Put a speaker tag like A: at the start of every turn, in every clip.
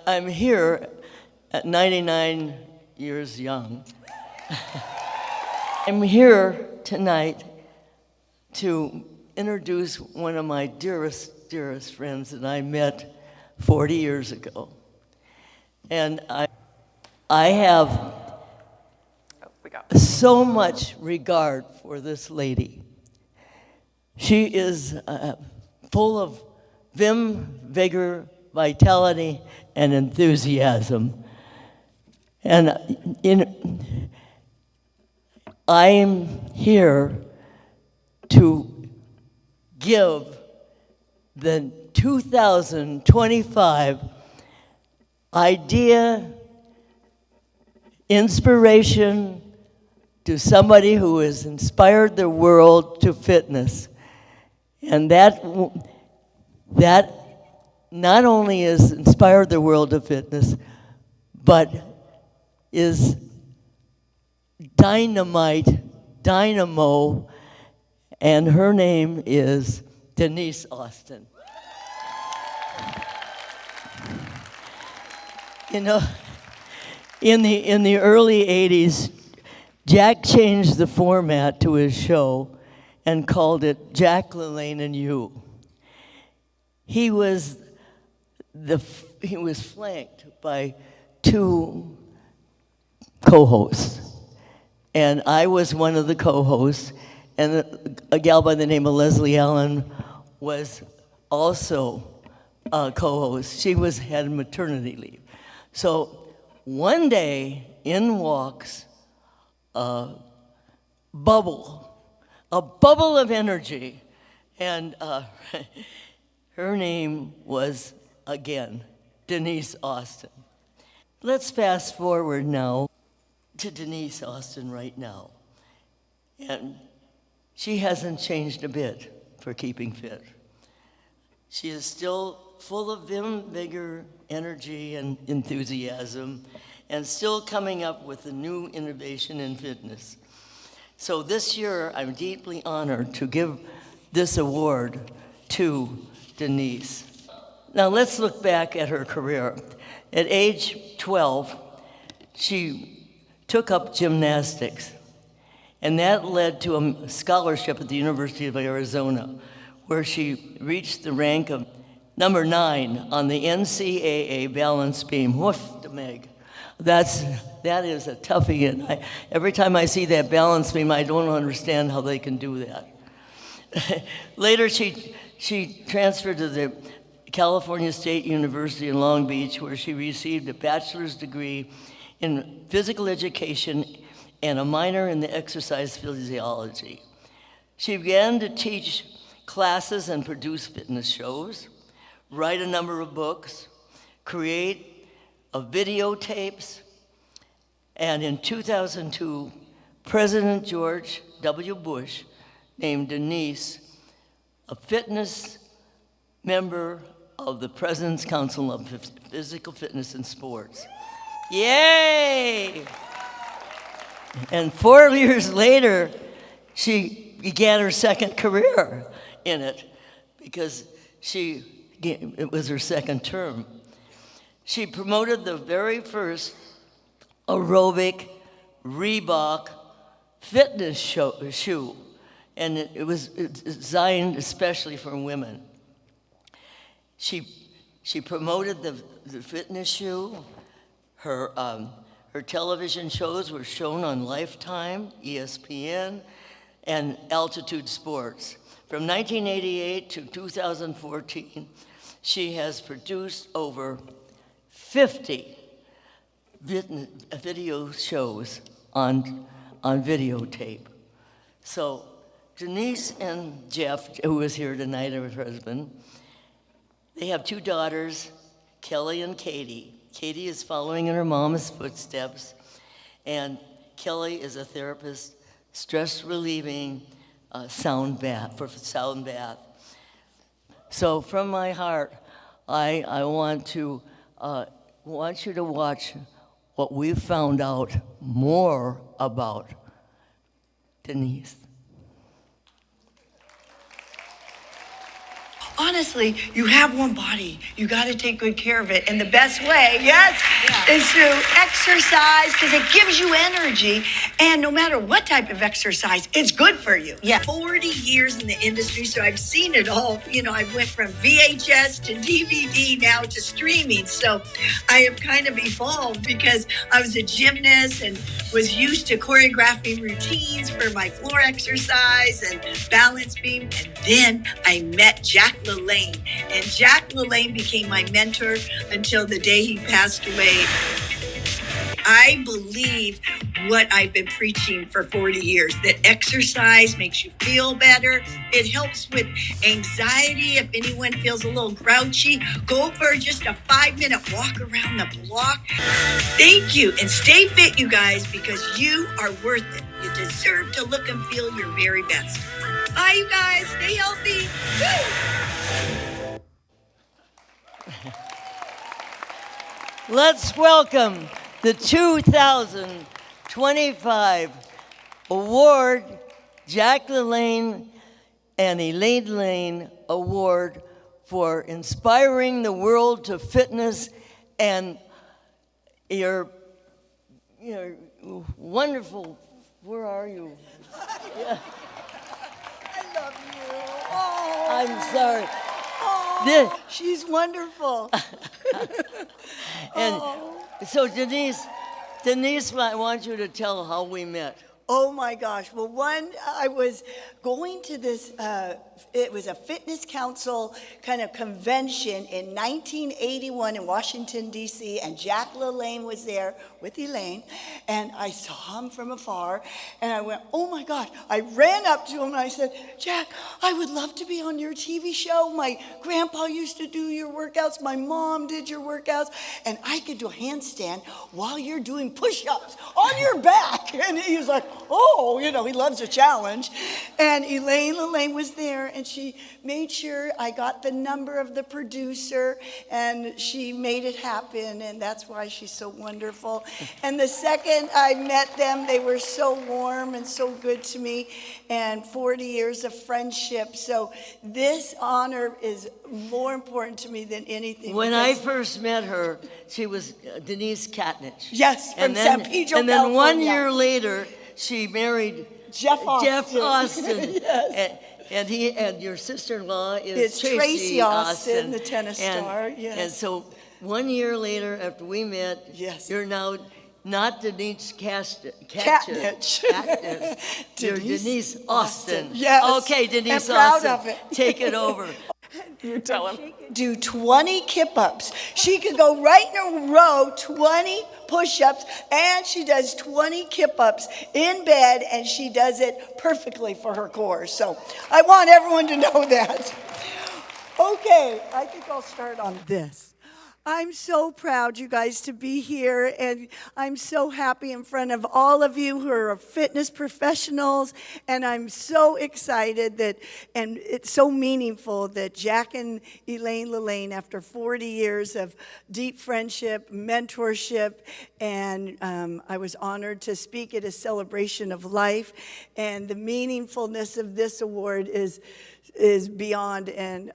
A: I'm here at 99 years young. I'm here tonight to introduce one of my dearest, dearest friends that I met 40 years ago. And I have so much regard for this lady. She is full of vim, vigor, vitality, and enthusiasm. And I'm here to give the 2025 idea, inspiration to somebody who has inspired the world to fitness. And that not only has inspired the world to fitness, but is dynamo, and her name is Denise Austin. You know, in the early 80s, Jack changed the format to his show and called it Jack, LaLanne, and You. He was flanked by two co-hosts, and I was one of the co-hosts, and a gal by the name of Leslie Allen was also a co-host. She had maternity leave. So one day, in walks a bubble of energy, and her name was, again, Denise Austin. Let's fast forward now to Denise Austin right now. And she hasn't changed a bit for keeping fit. She is still full of vim, vigor, energy, and enthusiasm, and still coming up with a new innovation in fitness. So this year, I'm deeply honored to give this award to Denise. Now let's look back at her career. At age 12, she took up gymnastics, and that led to a scholarship at the University of Arizona, where she reached the rank of number 9 on the NCAA balance beam. Woof, Meg. That is a toughie, and every time I see that balance beam, I don't understand how they can do that. Later, she transferred to the California State University in Long Beach, where she received a bachelor's degree in physical education and a minor in the exercise physiology. She began to teach classes and produce fitness shows, write a number of books, create videotapes, and in 2002, President George W. Bush named Denise a fitness member of the President's Council of Physical Fitness and Sports. Yay! And 4 years later, she began her second career in it because it was her second term. She promoted the very first aerobic Reebok fitness shoe, and it was designed especially for women. She promoted the fitness shoe. Her television shows were shown on Lifetime, ESPN, and Altitude Sports. From 1988 to 2014, she has produced over 50 video shows on videotape. So Denise and Jeff, who is here tonight, her husband, they have 2 daughters, Kelly and Katie. Katie is following in her mom's footsteps, and Kelly is a therapist, stress relieving sound bath. So from my heart, I want you to watch what we've found out more about Denise.
B: honestly, you have one body. You got to take good care of it. And the best way, yes, is through exercise, because it gives you energy. And no matter what type of exercise, it's good for you. Yeah. 40 years in the industry, so I've seen it all. You know, I went from VHS to DVD, now to streaming. So I have kind of evolved because I was a gymnast and was used to choreographing routines for my floor exercise and balance beam. And then I met Jack LaLanne, and Jack LaLanne became my mentor until the day he passed away. I believe what I've been preaching for 40 years, that exercise makes you feel better. It helps with anxiety. If anyone feels a little grouchy, go for just a 5-minute walk around the block. Thank you, and stay fit, you guys, because you are worth it. You deserve to look and feel your very best. Bye, you guys. Stay healthy. Woo!
A: Let's welcome the 2025 award, Jack LaLanne and Elaine LaLanne Award for inspiring the world to fitness, and your wonderful, where are you? Yeah.
B: I love you. Oh.
A: I'm sorry.
B: Oh, she's wonderful.
A: And so Denise, I want you to tell how we met.
B: Oh my gosh. Well, I was going to this, it was a fitness council kind of convention in 1981 in Washington, D.C., and Jack LaLanne was there with Elaine, and I saw him from afar, and I went, oh my gosh. I ran up to him and I said, Jack, I would love to be on your TV show. My grandpa used to do your workouts. My mom did your workouts, and I could do a handstand while you're doing push-ups on your back. And he was like, oh, he loves a challenge. And Elaine LaLanne was there, and she made sure I got the number of the producer, and she made it happen, and that's why she's so wonderful. And the second I met them, they were so warm and so good to me, and 40 years of friendship. So this honor is more important to me than anything.
A: When I first met her, she was Denise Katnich.
B: Yes, from San Pedro,
A: and then
B: California.
A: 1 year later, she married
B: Jeff
A: Austin.
B: Yes.
A: And your sister-in-law is
B: Tracy Austin, the tennis star. Yes.
A: And so 1 year later, after we met,
B: yes,
A: you're now not Denise
B: Katnich.
A: You're Denise Austin.
B: Yes.
A: Okay, Denise
B: I'm proud
A: Austin.
B: of it.
A: Take it over.
C: You tell him.
B: She could do 20 kip-ups. She could go right in a row, 20 push-ups, and she does 20 kip-ups in bed, and she does it perfectly for her core. So I want everyone to know that. Okay, I think I'll start on this. I'm so proud, you guys, to be here, and I'm so happy in front of all of you who are fitness professionals, and I'm so excited that, and it's so meaningful that Jack and Elaine LaLanne, after 40 years of deep friendship, mentorship, and I was honored to speak at a celebration of life, and the meaningfulness of this award is beyond, and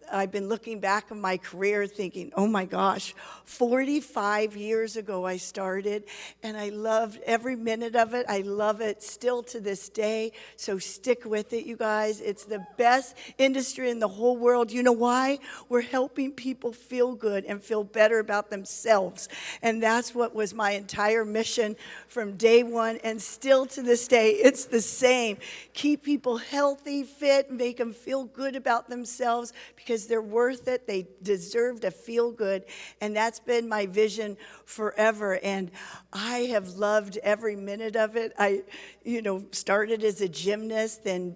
B: I've been looking back on my career thinking, oh my gosh, 45 years ago I started, and I loved every minute of it. I love it still to this day, so stick with it, you guys. It's the best industry in the whole world. You know why? We're helping people feel good and feel better about themselves, and that's what was my entire mission from day one, and still to this day, it's the same. Keep people healthy, fit, make them feel good about themselves, because they're worth it. They deserve to feel good. And that's been my vision forever. And I have loved every minute of it. I, started as a gymnast, then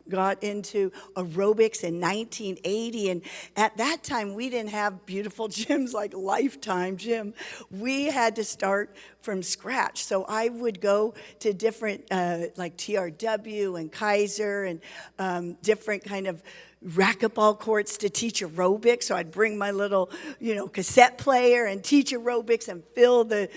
B: got into aerobics in 1980. And at that time, we didn't have beautiful gyms like Lifetime Gym. We had to start from scratch. So I would go to different, like TRW and Kaiser and different kind of racquetball courts to teach aerobics. So I'd bring my little, cassette player and teach aerobics and fill the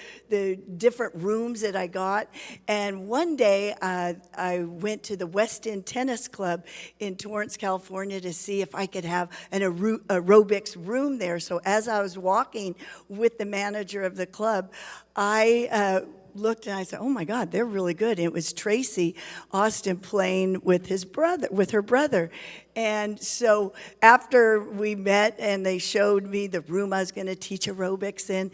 B: different rooms that I got. And one day I went to the West End Tennis Club in Torrance, California to see if I could have an aerobics room there. So as I was walking with the manager of the club, I looked and I said, "Oh my God, they're really good." And it was Tracy Austin playing with her brother. And so after we met and they showed me the room I was going to teach aerobics in,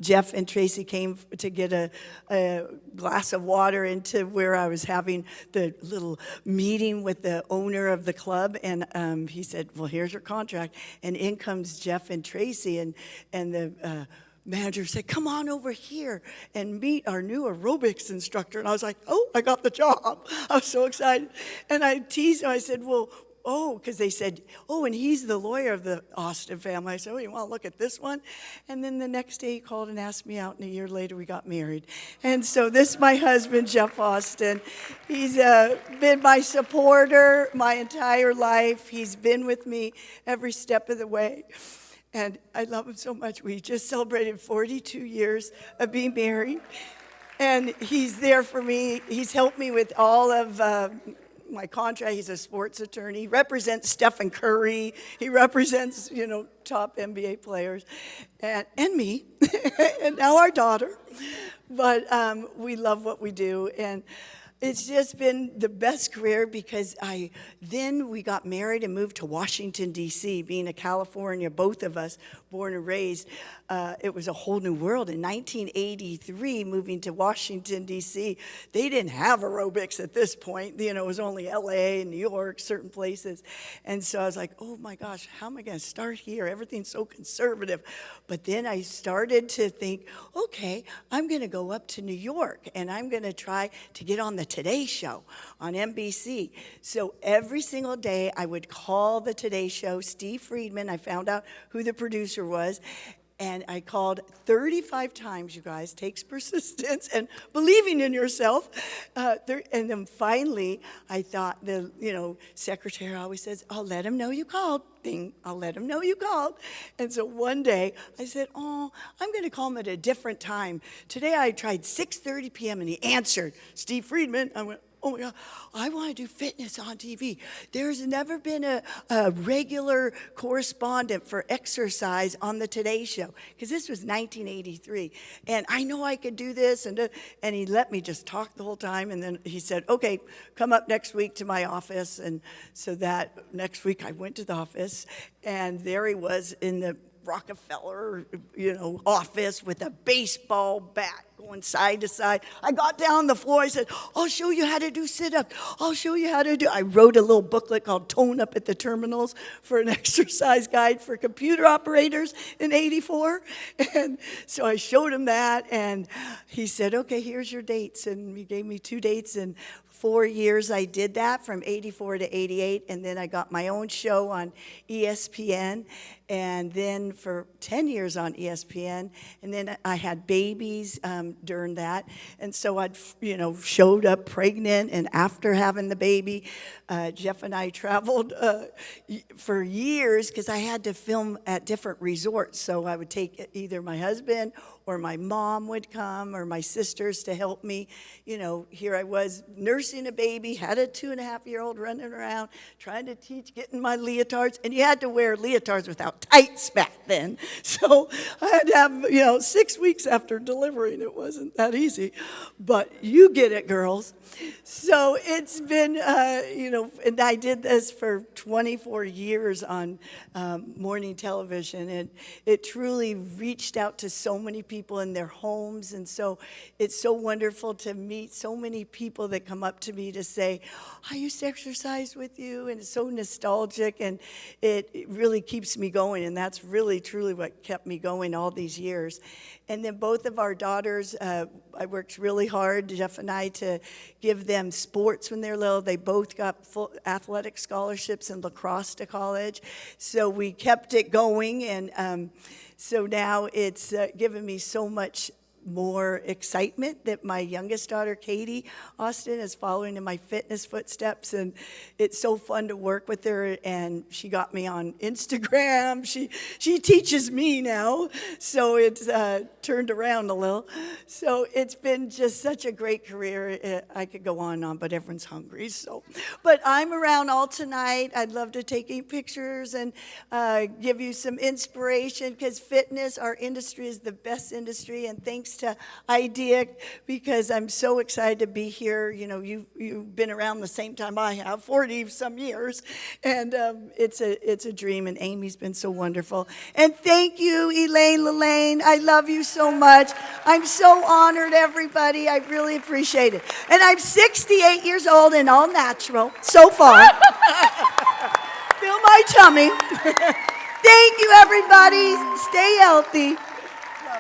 B: Jeff and Tracy came to get a glass of water into where I was having the little meeting with the owner of the club. And he said, "Well, here's your contract." And in comes Jeff and Tracy, and the manager said, "Come on over here and meet our new aerobics instructor." And I was like, "Oh, I got the job." I was so excited. And I teased him. I said, because they said, "Oh, and he's the lawyer of the Austin family." I said, "Oh, you want to look at this one?" And then the next day he called and asked me out, and a year later we got married. And so this is my husband, Jeff Austin. He's been my supporter my entire life. He's been with me every step of the way. And I love him so much. We just celebrated 42 years of being married. And he's there for me. He's helped me with all of my contract. He's a sports attorney. He represents Stephen Curry. He represents, top NBA players. And me. And now our daughter. But we love what we do. And it's just been the best career because then we got married and moved to Washington, D.C., being a California, both of us, born and raised. It was a whole new world. In 1983, moving to Washington, D.C., they didn't have aerobics at this point. It was only L.A. and New York, certain places. And so I was like, "Oh my gosh, how am I going to start here? Everything's so conservative." But then I started to think, okay, I'm going to go up to New York and I'm going to try to get on the Today Show on NBC. So every single day I would call the Today Show, Steve Friedman. I found out who the producer was. And I called 35 times, you guys. Takes persistence and believing in yourself. And then finally, I thought the secretary always says, "I'll let him know you called." Ding, "I'll let him know you called." And so one day I said, "Oh, I'm going to call him at a different time." Today I tried 6:30 p.m. and he answered, "Steve Friedman." I went, "Oh my God, I want to do fitness on TV." There's never been a regular correspondent for exercise on the Today Show, because this was 1983. And I know I could do this. And he let me just talk the whole time. And then he said, "Okay, come up next week to my office." And so that next week I went to the office, and there he was in the Rockefeller, office with a baseball bat going side to side. I got down on the floor. I said, "I'll show you how to do sit-ups. I'll show you how to do." I wrote a little booklet called "Tone Up at the Terminals" for an exercise guide for computer operators in '84. And so I showed him that, and he said, "Okay, here's your dates." And he gave me 2 dates, and 4 years I did that from '84 to '88, and then I got my own show on ESPN, and then for 10 years on ESPN, and then I had babies during that, and so I'd showed up pregnant, and after having the baby, Jeff and I traveled for years because I had to film at different resorts. So I would take either my husband or my mom would come, or my sisters to help me. Here I was nursing a baby, had a 2.5-year-old running around, trying to teach, getting my leotards. And you had to wear leotards without tights back then. So I had to have, 6 weeks after delivering. It wasn't that easy. But you get it, girls. So it's been, and I did this for 24 years on morning television. And it truly reached out to so many people in their homes. And so it's so wonderful to meet so many people that come up to me to say, "I used to exercise with you." And it's so nostalgic, and it really keeps me going. And that's really, truly what kept me going all these years. And then both of our daughters, I worked really hard, Jeff and I, to give them sports when they're little. They both got full athletic scholarships in lacrosse to college. So we kept it going, and so now it's given me so much more excitement that my youngest daughter, Katie Austin, is following in my fitness footsteps, and it's so fun to work with her, and she got me on Instagram. She teaches me now, so it's turned around a little. So it's been just such a great career. I could go on and on, but everyone's hungry, so. But I'm around all tonight. I'd love to take pictures and give you some inspiration, because fitness, our industry, is the best industry, and thanks to IDEA, because I'm so excited to be here. You know, you've been around the same time I have, 40 some years, and it's a dream, and Amy's been so wonderful. And thank you, Elaine LaLanne. I love you so much. I'm so honored, everybody. I really appreciate it. And I'm 68 years old and all natural so far. Feel my tummy. Thank you, everybody. Stay healthy.